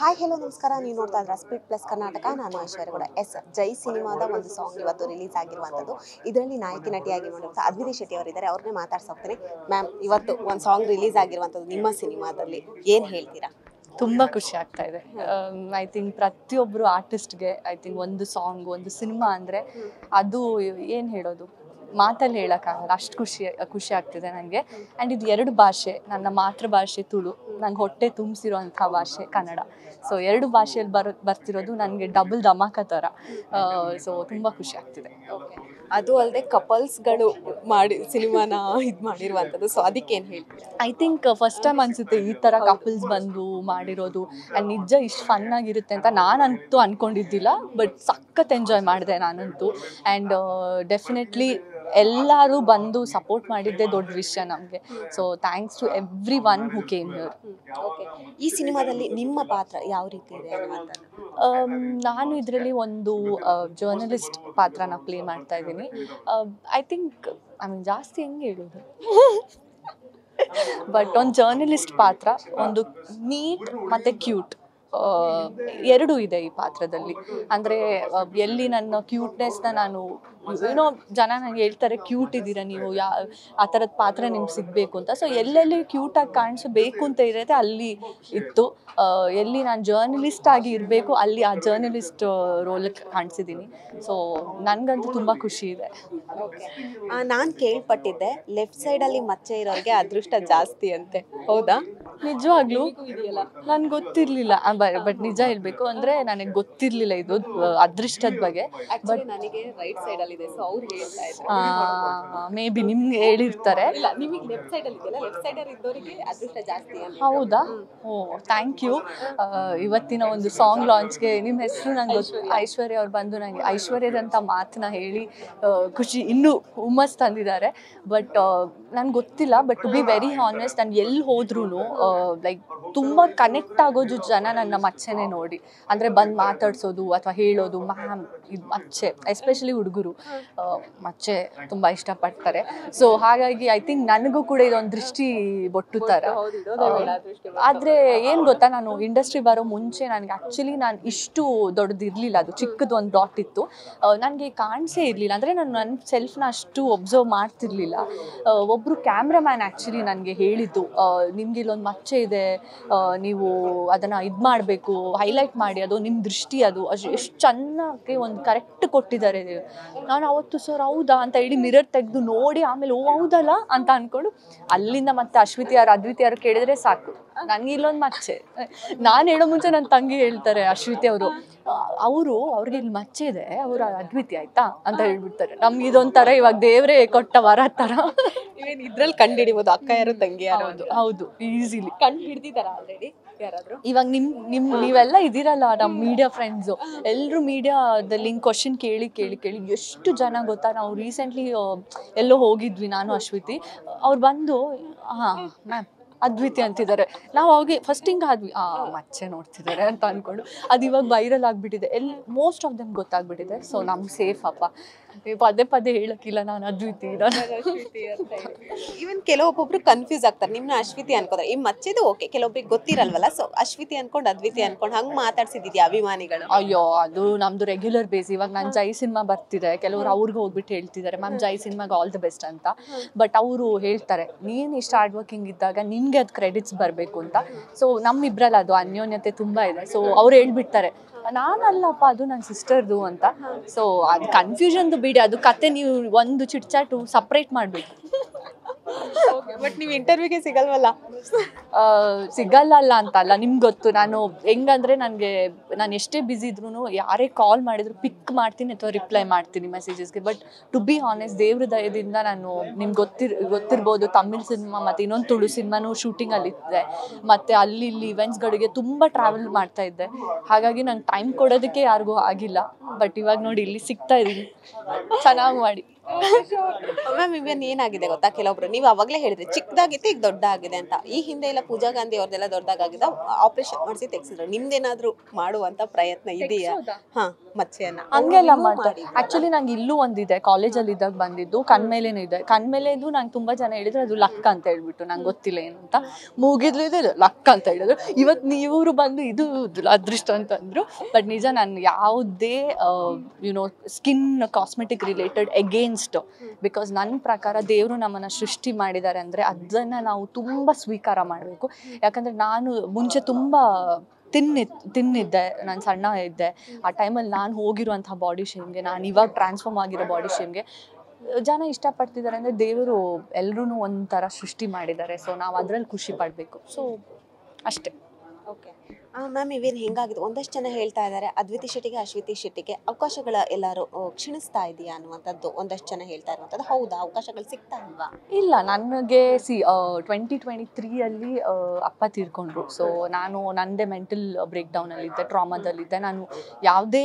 Hi hello ನಮಸ್ಕಾರ. ನೀವು ನೋಡ್ತಾ ಇದ್ರೆ ಸ್ಪೀಡ್ ಪ್ಲಸ್ ಕರ್ನಾಟಕ. ನಾನು ಐಶ್ವರ್ಯ ಕೂಡ. ಜೈ ಸಿನಿಮಾದ ಒಂದು ಸಾಂಗ್ ಇವತ್ತು ರಿಲೀಸ್ ಆಗಿರುವಂಥದ್ದು. ಇದರಲ್ಲಿ ನಾಯಕಿ ನಟಿಯಾಗಿ ನೋಡಿರುವಂಥ ಅದ್ವಿತಿ ಶೆಟ್ಟಿ ಅವರಿದ್ದಾರೆ. ಅವ್ರನ್ನೇ ಮಾತಾಡ್ಸೋಗ್ತೀನಿ. ಮ್ಯಾಮ್, ಇವತ್ತು ಒಂದು ಸಾಂಗ್ ರಿಲೀಸ್ ಆಗಿರುವಂಥದ್ದು ನಿಮ್ಮ ಸಿನಿಮಾದಲ್ಲಿ, ಏನು ಹೇಳ್ತೀರಾ? ತುಂಬ ಖುಷಿ ಆಗ್ತಾ ಇದೆ. ಐ ಥಿಂಕ್ ಪ್ರತಿಯೊಬ್ಬರು ಆರ್ಟಿಸ್ಟ್ಗೆ ಐ ಥಿಂಕ್ ಒಂದು ಸಾಂಗ್, ಒಂದು ಸಿನಿಮಾ ಅಂದರೆ ಅದು ಏನು ಹೇಳೋದು, ಮಾತಲ್ಲಿ ಹೇಳೋಕ್ಕಾಗಲ್ಲ, ಅಷ್ಟು ಖುಷಿ ಆಗ್ತಿದೆ ನನಗೆ. ಆ್ಯಂಡ್ ಇದು 2 ಭಾಷೆ, ನನ್ನ ಮಾತೃಭಾಷೆ ತುಳು, ನಂಗೆ ಹೊಟ್ಟೆ ತುಂಬಿಸಿರೋಂಥ ಭಾಷೆ ಕನ್ನಡ. ಸೊ 2 ಭಾಷೆಯಲ್ಲಿ ಬರ್ತಿರೋದು ನನಗೆ ಡಬಲ್ ಧಮಾಕ ಥರ. ಸೊ ತುಂಬ ಖುಷಿ ಆಗ್ತಿದೆ. ಅದು ಅಲ್ಲದೆ ಕಪಲ್ಸ್ಗಳು ಮಾಡಿ ಸಿನಿಮಾನ ಇದು ಮಾಡಿರುವಂಥದ್ದು. ಸೊ ಅದಕ್ಕೇನು ಹೇಳ್ತೀರಾ? ಐ ಥಿಂಕ್ ಫಸ್ಟ್ ಟೈಮ್ ಅನಿಸುತ್ತೆ ಈ ಥರ ಕಪಲ್ಸ್ ಬಂದು ಮಾಡಿರೋದು. ಆ್ಯಂಡ್ ನಿಜ ಇಷ್ಟು ಫನ್ನಾಗಿರುತ್ತೆ ಅಂತ ನಾನಂತೂ ಅಂದ್ಕೊಂಡಿದ್ದಿಲ್ಲ. ಬಟ್ ಸಖತ್ ಎಂಜಾಯ್ ಮಾಡಿದೆ ನಾನಂತೂ. ಆ್ಯಂಡ್ ಡೆಫಿನೆಟ್ಲಿ ಎಲ್ಲರೂ ಬಂದು ಸಪೋರ್ಟ್ ಮಾಡಿದ್ದೇ ದೊಡ್ಡ ವಿಷಯ ನಮಗೆ. So thanks to everyone who came here. ಈ ಸಿನಿಮಾದಲ್ಲಿ ನಿಮ್ಮ ಪಾತ್ರ ಯಾವ ರೀತಿ ಇದೆ ಅನ್ನುವಂಥದ್ದು? ನಾನು ಇದರಲ್ಲಿ ಒಂದು ಜರ್ನಲಿಸ್ಟ್ ಪಾತ್ರನ ಪ್ಲೇ ಮಾಡ್ತಾ ಇದ್ದೀನಿ. ಐ ಥಿಂಕ್ ಜಾಸ್ತಿ ಹೆಂಗೆ ಹೇಳೋದು ಬಟ್ ಒಂದು ಜರ್ನಲಿಸ್ಟ್ ಪಾತ್ರ, ಒಂದು ನೀಟ್ ಮತ್ತು ಕ್ಯೂಟ್ ಎರಡೂ ಇದೆ ಈ ಪಾತ್ರದಲ್ಲಿ. ಅಂದರೆ ಎಲ್ಲಿ ನನ್ನ ಕ್ಯೂಟ್ನೆಸ್ನ ನಾನು ಏನೋ ಜನ ನನಗೆ ಹೇಳ್ತಾರೆ, ಕ್ಯೂಟ್ ಇದ್ದೀರಾ ನೀವು, ಆ ಥರದ ಪಾತ್ರ ನಿಮ್ಗೆ ಸಿಗಬೇಕು ಅಂತ. ಸೊ ಎಲ್ಲೆಲ್ಲಿ ಕ್ಯೂಟಾಗಿ ಕಾಣಿಸಬೇಕು ಅಂತ ಇರುತ್ತೆ ಅಲ್ಲಿ ಇತ್ತು. ಎಲ್ಲಿ ನಾನು ಜರ್ನಲಿಸ್ಟ್ ಆಗಿ ಇರಬೇಕು ಅಲ್ಲಿ ಆ ಜರ್ನಲಿಸ್ಟ್ ರೋಲ್ ಕಾಣಿಸಿದ್ದೀನಿ. ಸೊ ನನಗಂತೂ ತುಂಬ ಖುಷಿ ಇದೆ. ನಾನು ಕೇಳ್ಪಟ್ಟಿದ್ದೆ ಲೆಫ್ಟ್ ಸೈಡಲ್ಲಿ ಮಚ್ಚೆ ಇರೋರಿಗೆ ಅದೃಷ್ಟ ಜಾಸ್ತಿ ಅಂತೆ, ಹೌದಾ? ನಿಜವಾಗ್ಲೂ ನನ್ಗೆ ಗೊತ್ತಿರಲಿಲ್ಲ. ಬಟ್ ನಿಜ ಹೇಳಬೇಕು ಅಂದರೆ ನನಗೆ ಗೊತ್ತಿರಲಿಲ್ಲ ಇದು ಅದೃಷ್ಟದ ಬಗ್ಗೆ. ಬಟ್ ನನಗೆ ರೈಟ್ ಸೈಡಲ್ಲಿ ಇದೆ, ಸೊ ಅವ್ರು ಹೇಳ್ತಾ ಇದ್ದಾರೆ. ಮೇ ಬಿ ನಿಮ್ಗೆ ಹೇಳಿರ್ತಾರೆ. ಇಲ್ಲ, ನಿಮಗೆ ಲೆಫ್ಟ್ ಸೈಡಲ್ಲಿ ಇದೆಯಲ್ಲ, ಲೆಫ್ಟ್ ಸೈಡಲ್ಲಿ ಇದ್ದವರಿಗೆ ಅದೃಷ್ಟ ಜಾಸ್ತಿ ಅಂತ. ಹೌದಾ? ಓ, ಥ್ಯಾಂಕ್ ಯು. ಇವತ್ತಿನ ಒಂದು ಸಾಂಗ್ ಲಾಂಚ್ಗೆ ನಿಮ್ಮ ಹೆಸರು ನಂಗೆ ಐಶ್ವರ್ಯ ಅವ್ರು ಬಂದು ನನಗೆ ಐಶ್ವರ್ಯದಂಥ ಮಾತನ್ನ ಹೇಳಿ ಖುಷಿ ಇನ್ನೂ ಹುಮ್ಮಸ್ ತಂದಿದ್ದಾರೆ. ಬಟ್ ನನಗೆ ಗೊತ್ತಿಲ್ಲ. But to be very honest, ನಾನು ಎಲ್ಲಿ ಹೋದ್ರೂ ಲೈಕ್ ತುಂಬ ಕನೆಕ್ಟ್ ಆಗೋದು ಜನ ನನ್ನ ಮಚ್ಚೆನೇ ನೋಡಿ. ಅಂದರೆ ಬಂದು ಮಾತಾಡ್ಸೋದು ಅಥವಾ ಹೇಳೋದು, ಮ್ಯಾಮ್ ಇದು ಮಚ್ಚೆ, ಎಸ್ಪೆಷಲಿ ಹುಡುಗರು ಮಚ್ಚೆ ತುಂಬ ಇಷ್ಟಪಡ್ತಾರೆ. ಸೊ ಹಾಗಾಗಿ ಐ ಥಿಂಕ್ ನನಗೂ ಕೂಡ ಇದೊಂದು ದೃಷ್ಟಿ ಬೊಟ್ಟು ಥರ. ಆದರೆ ಏನು ಗೊತ್ತಾ, ನಾನು ಇಂಡಸ್ಟ್ರಿ ಬರೋ ಮುಂಚೆ ನನಗೆ ಆ್ಯಕ್ಚುಲಿ ನಾನು ಇಷ್ಟು ದೊಡ್ಡದಿರಲಿಲ್ಲ, ಅದು ಚಿಕ್ಕದು ಒಂದು ಡಾಟ್ ಇತ್ತು. ನನಗೆ ಕಾಣಿಸೇ ಇರಲಿಲ್ಲ. ಅಂದರೆ ನಾನು ನನ್ನ ಸೆಲ್ಫ್ನ ಅಷ್ಟು ಒಬ್ಸರ್ವ್ ಮಾಡ್ತಿರ್ಲಿಲ್ಲ. ಒಬ್ಬರು ಕ್ಯಾಮ್ರಾಮ್ಯಾನ್ ಆ್ಯಕ್ಚುಲಿ ನನಗೆ ಹೇಳಿದ್ದು, ನಿಮ್ಗೆ ಇಲ್ಲೊಂದು ಮಚ್ಚೆ ಇದೆ, ನೀವು ಅದನ್ನು ಇದು ಮಾಡಬೇಕು, ಹೈಲೈಟ್ ಮಾಡಿ, ಅದು ನಿಮ್ಮ ದೃಷ್ಟಿ, ಅದು ಎಷ್ಟು ಚೆನ್ನಾಗಿ ಒಂದು ಕರೆಕ್ಟ್ ಕೊಟ್ಟಿದ್ದಾರೆ. ನಾನು ಅವತ್ತು ಸರ್ ಹೌದಾ ಅಂತ ಹೇಳಿ ಮಿರರ್ ತೆಗೆದು ನೋಡಿ ಆಮೇಲೆ ಓ ಹೌದಲ್ಲ ಅಂತ ಅಂದ್ಕೊಂಡು ಅಲ್ಲಿಂದ ಮತ್ತೆ ಅದ್ವಿತಿ ಯಾರು ಕೇಳಿದ್ರೆ ಸಾಕು, ನನಗೆ ಇಲ್ಲೊಂದು ಮಚ್ಚೆ. ನಾನು ಹೇಳೋ ಮುಂಚೆ ನನ್ನ ತಂಗಿ ಹೇಳ್ತಾರೆ, ಅಶ್ವಿತಿ ಅವ್ರಿಗೆ ಇಲ್ಲಿ ಮಚ್ಚೆ ಇದೆ, ಅವರು ಅದ್ವಿತಿ ಆಯ್ತಾ ಅಂತ ಹೇಳ್ಬಿಡ್ತಾರೆ. ನಮ್ಗೆ ಇದೊಂಥರ ಇವಾಗ ದೇವರೇ ಕೊಟ್ಟ ವರ ಥರ. ಇವೇನು ಇದ್ರಲ್ಲಿ ಕಂಡು ಹಿಡಿಬೋದು, ಅಕ್ಕ ಯಾರು ತಂಗಿ ಯಾರು? ಹೌದು, ಈಸಿಲಿ ಕಂಡು ಹಿಡ್ದಿದ್ದಾರಾ ಆಲ್ರೆಡಿ ಯಾರಾದರೂ? ಇವಾಗ ನೀವೆಲ್ಲ ಇದ್ದೀರಲ್ಲ ನಮ್ಮ ಮೀಡಿಯಾ ಫ್ರೆಂಡ್ಸು, ಎಲ್ಲರೂ ಮೀಡಿಯಾದಲ್ಲಿ ಹಿಂಗೆ ಕ್ವಶನ್ ಕೇಳಿ ಎಷ್ಟು ಜನ ಗೊತ್ತಾ. ನಾವು ರೀಸೆಂಟ್ಲಿ ಎಲ್ಲೋ ಹೋಗಿದ್ವಿ, ನಾನು ಅಶ್ವಿತಿ. ಅವ್ರು ಬಂದು ಹಾಂ ಮ್ಯಾಮ್ ಅದ್ವಿತಿ ಅಂತಿದ್ದಾರೆ. ನಾವು ಅವಾಗೆ ಫಸ್ಟ್ ಹಿಂಗೆ ಆದ್ವಿ, ಮಚ್ಚೆ ನೋಡ್ತಿದ್ದಾರೆ ಅಂತ ಅಂದ್ಕೊಂಡು. ಅದು ಇವಾಗ ವೈರಲ್ ಆಗಿಬಿಟ್ಟಿದೆ, ಮೋಸ್ಟ್ ಆಫ್ ದೆಮ್ ಗೊತ್ತಾಗ್ಬಿಟ್ಟಿದೆ. ಸೊ ನಮ್ಗೆ ಸೇಫ್ ಅಪ್ಪ, ಪದೇ ಹೇಳೋಕ್ಕಿಲ್ಲ ನಾನು ಅದ್ವಿತಿ ಈವನ್ ಕೆಲವೊಬ್ಬೊಬ್ರು ಕನ್ಫ್ಯೂಸ್ ಆಗ್ತಾರೆ, ನಿಮ್ಮನ್ನ ಅಶ್ವಿತಿ ಅನ್ಕೋತಾರೆ. ಈ ಮಚ್ಚೆದು ಓಕೆ, ಕೆಲವೊಬ್ರಿಗೆ ಗೊತ್ತಿರಲ್ವಲ್ಲ, ಸೊ ಅಶ್ವಿತಿ ಅನ್ಕೊಂಡು ಅದ್ವಿತಿ ಅನ್ಕೊಂಡು ಹಂಗೆ ಮಾತಾಡ್ಸಿದ್ಯಾ ಅಭಿಮಾನಿಗಳು? ಅಯ್ಯೋ, ಅದು ನಮ್ಮದು ರೆಗ್ಯುಲರ್ ಬೇಸ್. ಇವಾಗ ನಾನು ಜೈ ಸಿನಿಮಾ ಬರ್ತಿದೆ, ಕೆಲವರು ಅವ್ರಿಗೆ ಹೋಗ್ಬಿಟ್ಟು ಹೇಳ್ತಿದ್ದಾರೆ ಮ್ಯಾಮ್ ಜೈ ಸಿನಿಮಾಗೆ ಆಲ್ ದ ಬೆಸ್ಟ್ ಅಂತ. ಬಟ್ ಅವರು ಹೇಳ್ತಾರೆ, ನೀನು ಇಷ್ಟು ಹಾರ್ಡ್ ವರ್ಕಿಂಗ್ ಇದ್ದಾಗ ನಿನಗೆ ಅದು ಕ್ರೆಡಿಟ್ಸ್ ಬರಬೇಕು ಅಂತ. ಸೊ ನಮ್ಮಿಬ್ರಲ್ಲಿ ಅದು ಅನ್ಯೋನ್ಯತೆ ತುಂಬ ಇದೆ. ಸೊ ಅವ್ರು ಹೇಳ್ಬಿಡ್ತಾರೆ, ನಾನಲ್ಲಪ್ಪ ಅದು ನನ್ನ ಸಿಸ್ಟರ್ದು ಅಂತ. ಸೊ ಅದು ಕನ್ಫ್ಯೂಷನ್ದು ಬಿಡಿ, ಅದು ಕತೆ ನೀವು ಒಂದು ಚಿಟ್ಚಾಟು ಸಪ್ರೇಟ್ ಮಾಡಬೇಕು. ಬಟ್ ನೀವು ಇಂಟರ್ವ್ಯೂಗೆ ಸಿಗಲ್ವಲ್ಲ? ಸಿಗಲ್ಲ ಅಂತಲ್ಲ, ನಿಮ್ಗೆ ಗೊತ್ತು ನಾನು ಹೆಂಗಂದರೆ, ನಾನು ಎಷ್ಟೇ ಬ್ಯುಸಿ ಇದ್ರೂ ಯಾರೇ ಕಾಲ್ ಮಾಡಿದ್ರು ಪಿಕ್ ಮಾಡ್ತೀನಿ ಅಥವಾ ರಿಪ್ಲೈ ಮಾಡ್ತೀನಿ ಮೆಸೇಜಸ್ಗೆ. ಬಟ್ ಟು ಬಿ ಹಾನೆಸ್ಟ್, ದೇವ್ರ ದಯದಿಂದ ನಾನು ನಿಮ್ಗೆ ಗೊತ್ತಿರ್ಬೋದು, ತಮಿಳ್ ಸಿನಿಮಾ ಮತ್ತು ಇನ್ನೊಂದು ತುಳು ಸಿನಿಮಾನು ಶೂಟಿಂಗಲ್ಲಿದ್ದೆ. ಮತ್ತು ಅಲ್ಲಿ ಇಲ್ಲಿ ಇವೆಂಟ್ಸ್ಗಳಿಗೆ ತುಂಬ ಟ್ರಾವೆಲ್ ಮಾಡ್ತಾ ಇದ್ದೆ. ಹಾಗಾಗಿ ನಂಗೆ ಟೈಮ್ ಕೊಡೋದಕ್ಕೆ ಯಾರಿಗೂ ಆಗಿಲ್ಲ. ಬಟ್ ಇವಾಗ ನೋಡಿ ಇಲ್ಲಿ ಸಿಗ್ತಾ ಇದ್ದೀನಿ, ಚೆನ್ನಾಗಿ ಮಾಡಿ. ಮ್ಯಾಮ್ ಇವನ್ ಏನಾಗಿದೆ ಗೊತ್ತಾ, ಕೆಲವೊಬ್ರು ನೀವು ಅವಾಗಲೇ ಹೇಳಿದ್ರಿ ಚಿಕ್ಕದಾಗಿತ್ತು ಈಗ ದೊಡ್ಡ ಆಗಿದೆ ಅಂತ. ಈ ಹಿಂದೆ ಎಲ್ಲ ಪೂಜಾ ಗಾಂಧಿ ಅವ್ರದ್ದೆಲ್ಲ ದೊಡ್ಡದಾಗಿದ್ದ ಆಪರೇಷನ್ ಮಾಡಿಸಿ ತೆಗ್ಸಿದ್ರು. ನಿಮ್ದೇನಾದ್ರೂ ಮಾಡುವಂತ ಪ್ರಯತ್ನ ಇದೆಯಾ? ಹಾ, ಮಚ್ಚೆಯನ್ನ ಹಂಗೆಲ್ಲ ಮಾಡ್ತಾರೆ. ಆಕ್ಚುಲಿ ನಂಗೆ ಇಲ್ಲೂ ಒಂದಿದೆ, ಕಾಲೇಜಲ್ಲಿ ಇದ್ದಾಗ ಬಂದಿದ್ದು ಕಣ್ಮೇಲೇನೂ ಇದೆ. ಕಣ್ಮೇಲೆದು ನಂಗೆ ತುಂಬಾ ಜನ ಹೇಳಿದ್ರು ಅದು ಲಕ್ ಅಂತ ಹೇಳ್ಬಿಟ್ಟು, ನಂಗೆ ಗೊತ್ತಿಲ್ಲ ಏನು ಅಂತ. ಮೂಗಿದ್ಲಿದೆ ಲಕ್ ಅಂತ ಹೇಳಿದ್ರು. ಇವತ್ತು ಇವರು ಬಂದು ಇದು ಅದೃಷ್ಟ ಅಂತಂದ್ರು. ಬಟ್ ನಿಜ, ನಾನು ಯಾವುದೇ YONO skin cosmetic related against. Because ನನ್ನ ಪ್ರಕಾರ ದೇವರು ನಮ್ಮನ್ನು ಸೃಷ್ಟಿ ಮಾಡಿದ್ದಾರೆ ಅಂದರೆ ಅದನ್ನು ನಾವು ತುಂಬ ಸ್ವೀಕಾರ ಮಾಡಬೇಕು. ಯಾಕಂದರೆ ನಾನು ಮುಂಚೆ ತುಂಬ ತಿನ್ನಿದ್ದೆ, ನಾನು ಸಣ್ಣ ಇದ್ದೆ. ಆ ಟೈಮಲ್ಲಿ ನಾನು ಹೋಗಿರುವಂಥ ಬಾಡಿ ಶೇಮ್ಗೆ, ನಾನು ಇವಾಗ ಟ್ರಾನ್ಸ್ಫಾರ್ಮ್ ಆಗಿರೋ ಬಾಡಿ ಶೇಮ್ಗೆ ಜನ ಇಷ್ಟಪಡ್ತಿದ್ದಾರೆ ಅಂದರೆ ದೇವರು ಎಲ್ಲರೂ ಒಂಥರ ಸೃಷ್ಟಿ ಮಾಡಿದ್ದಾರೆ. ಸೊ ನಾವು ಅದರಲ್ಲಿ ಖುಷಿ ಪಡಬೇಕು. ಸೊ ಅಷ್ಟೇ. ಓಕೆ ಮ್ಯಾಮ್, ಇವೇನು ಹೆಂಗಾಗಿದೆ, ಒಂದಷ್ಟು ಜನ ಹೇಳ್ತಾ ಇದ್ದಾರೆ ಅದ್ವಿತಿ ಶೆಟ್ಟಿಗೆ ಅಶ್ವಿತಿ ಶೆಟ್ಟಿಗೆ ಅವಕಾಶಗಳ ಎಲ್ಲರೂ ಕ್ಷೀಣಿಸ್ತಾ ಇದೆಯಾ ಅನ್ನುವಂಥದ್ದು ಒಂದಷ್ಟು ಜನ ಹೇಳ್ತಾ ಇರುವಂಥದ್ದು. ಹೌದಾ, ಅವಕಾಶಗಳು ಸಿಗ್ತಾ ಇಲ್ವಾ? ಇಲ್ಲ, ನನಗೆ 2023 ಅಪ್ಪ ತೀರ್ಕೊಂಡ್ರು. ಸೊ ನಾನು ನನ್ನದೇ ಮೆಂಟಲ್ ಬ್ರೇಕ್ ಡೌನಲ್ಲಿದ್ದೆ, ಟ್ರಾಮಾದಲ್ಲಿದ್ದೆ. ನಾನು ಯಾವುದೇ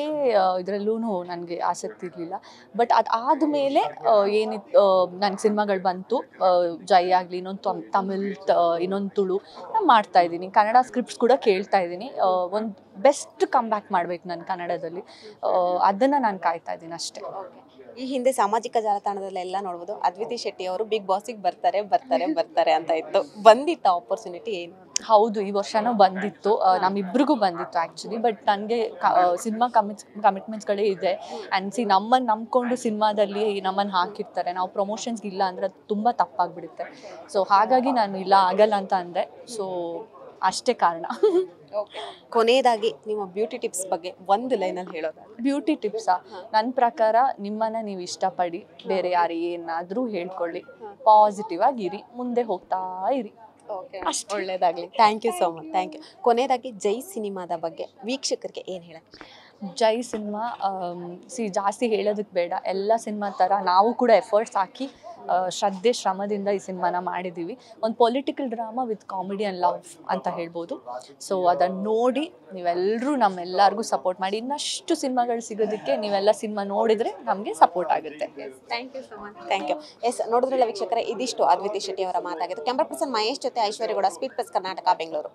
ಇದರಲ್ಲೂ ನನಗೆ ಆಸಕ್ತಿ ಇರಲಿಲ್ಲ. ಬಟ್ ಅದಾದಮೇಲೆ ಏನಿತ್ತು, ನನಗೆ ಸಿನಿಮಾಗಳು ಬಂತು. ಜೈ ಆಗಲಿ, ಇನ್ನೊಂದು ತಮಿಳ್, ಇನ್ನೊಂದು ತುಳು ನಾನು ಮಾಡ್ತಾಯಿದ್ದೀನಿ. ಕನ್ನಡ ಸ್ಕ್ರಿಪ್ಟ್ಸ್ ಕೂಡ ಕೇಳ್ತಾ ಇದ್ದೀನಿ. ಒಂದು ಬೆಸ್ಟ್ ಕಮ್ ಬ್ಯಾಕ್ ಮಾಡ್ಬೇಕು ನಾನು ಕನ್ನಡದಲ್ಲಿ. ಅದನ್ನು ನಾನು ಕಾಯ್ತಾ ಇದ್ದೀನಿ ಅಷ್ಟೇ. ಈ ಹಿಂದೆ ಸಾಮಾಜಿಕ ಜಾಲತಾಣದಲ್ಲೆಲ್ಲ ನೋಡ್ಬೋದು ಅದ್ವಿತಿ ಶೆಟ್ಟಿ ಅವರು ಬಿಗ್ ಬಾಸಿಗೆ ಬರ್ತಾರೆ ಅಂತ ಇತ್ತು. ಬಂದಿತ್ತ ಆಪರ್ಚುನಿಟಿ? ಏನು? ಹೌದು, ಈ ವರ್ಷನೂ ಬಂದಿತ್ತು, ನಮ್ಮಿಬ್ರಿಗೂ ಬಂದಿತ್ತು ಆ್ಯಕ್ಚುಲಿ. ಬಟ್ ನನಗೆ ಸಿನಿಮಾ ಕಮಿಟ್ಮೆಂಟ್ಸ್ಗಳೇ ಇದೆ. ಆ್ಯಂಡ್ ನಮ್ಮನ್ನು ನಂಬ್ಕೊಂಡು ಸಿನಿಮಾದಲ್ಲಿ ನಮ್ಮನ್ನು ಹಾಕಿರ್ತಾರೆ. ನಾವು ಪ್ರಮೋಷನ್ಸ್ಗೆ ಇಲ್ಲ ಅಂದರೆ ಅದು ತುಂಬ ತಪ್ಪಾಗ್ಬಿಡುತ್ತೆ. ಸೊ ಹಾಗಾಗಿ ನಾನು ಇಲ್ಲ, ಆಗಲ್ಲ ಅಂತ ಅಂದೆ. ಸೊ ಅಷ್ಟೇ ಕಾರಣ. ಕೊನೆಯದಾಗಿ ನಿಮ್ಮ ಬ್ಯೂಟಿ ಟಿಪ್ಸ್ ಬಗ್ಗೆ ಒಂದು ಲೈನಲ್ಲಿ ಹೇಳೋದು? ಬ್ಯೂಟಿ ಟಿಪ್ಸಾ? ನನ್ನ ಪ್ರಕಾರ ನಿಮ್ಮನ್ನು ನೀವು ಇಷ್ಟಪಡಿ, ಬೇರೆ ಯಾರು ಏನಾದರೂ ಹೇಳ್ಕೊಳ್ಳಿ, ಪಾಸಿಟಿವ್ ಆಗಿರಿ, ಮುಂದೆ ಹೋಗ್ತಾ ಇರಿ. ಅಷ್ಟು ಒಳ್ಳೇದಾಗಲಿ. Thank you so much. Thank you. ಕೊನೆಯದಾಗಿ ಜೈ ಸಿನಿಮಾದ ಬಗ್ಗೆ ವೀಕ್ಷಕರಿಗೆ ಏನು ಹೇಳಕ್ಕೆ? ಜೈ ಸಿನಿಮಾ ಜಾಸ್ತಿ ಹೇಳೋದಕ್ಕೆ ಬೇಡ. ಎಲ್ಲ ಸಿನಿಮಾ ಥರ ನಾವು ಕೂಡ ಎಫರ್ಟ್ಸ್ ಹಾಕಿ ಶ್ರಮದಿಂದ ಈ ಸಿನಿಮಾನ ಮಾಡಿದ್ದೀವಿ. ಒಂದು political drama with comedy and love ಅಂತ ಹೇಳ್ಬೋದು. ಸೊ ಅದನ್ನು ನೋಡಿ ನೀವೆಲ್ಲರೂ ನಮ್ಮೆಲ್ಲರಿಗೂ ಸಪೋರ್ಟ್ ಮಾಡಿ. ಇನ್ನಷ್ಟು ಸಿನಿಮಾಗಳು ಸಿಗೋದಕ್ಕೆ ನೀವೆಲ್ಲ ಸಿನಿಮಾ ನೋಡಿದರೆ ನಮಗೆ ಸಪೋರ್ಟ್ ಆಗುತ್ತೆ. Thank you so much. Thank you. Yes, ನೋಡಿದ್ರಲ್ಲ ವೀಕ್ಷಕರೇ, ಇದಿಷ್ಟು ಅದ್ವಿತಿ ಶೆಟ್ಟಿ ಅವರ ಮಾತಾಗಿತ್ತು. ಕ್ಯಾಮ್ರಾ ಪರ್ಸನ್ ಮಹೇಶ್ ಜೊತೆ ಐಶ್ವರ್ಯ ಗೌಡ, ಸ್ಪೀಡ್ ಪ್ಲಸ್ ಕರ್ನಾಟಕ, ಬೆಂಗಳೂರು.